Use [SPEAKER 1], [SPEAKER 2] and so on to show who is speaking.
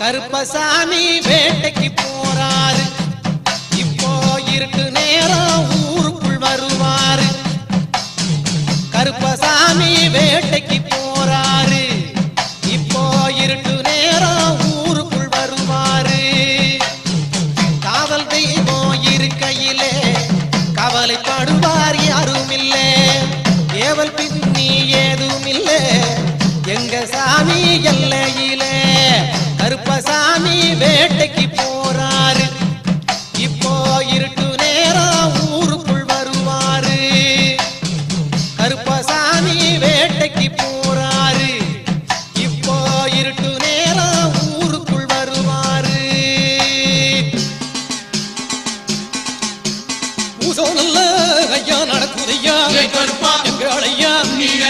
[SPEAKER 1] கருப்பசாமி வேட்டைக்கு போறாரு. இப்போ இருட்டு நேரம் ஊருக்குள் வருவாரு. கருப்பசாமி வேட்டைக்கு போறாரு. இப்போ இருட்டு நேரம் ஊருக்குள் வருவாரு. காவல் தெய்வம் இருக்கையிலே கவலைப்படுவார் யாரும் இல்லை. ஏவல் பின்னி ஏதும் இல்லை எங்க சாமி எல்லையிலே. கருப்பசாமி வேட்டைக்கு போறாரு. இப்போ இருட்டு நேரம் ஊருக்குள் வருவாரு. கருப்பசாமி வேட்டைக்கு போறாரு. இப்போ இருட்டு நேரம் ஊருக்குள் வருவாரு. பூசோ நல்ல ஐயா நடக்குதையா கருப்பா எங்க ஐயா நீங்க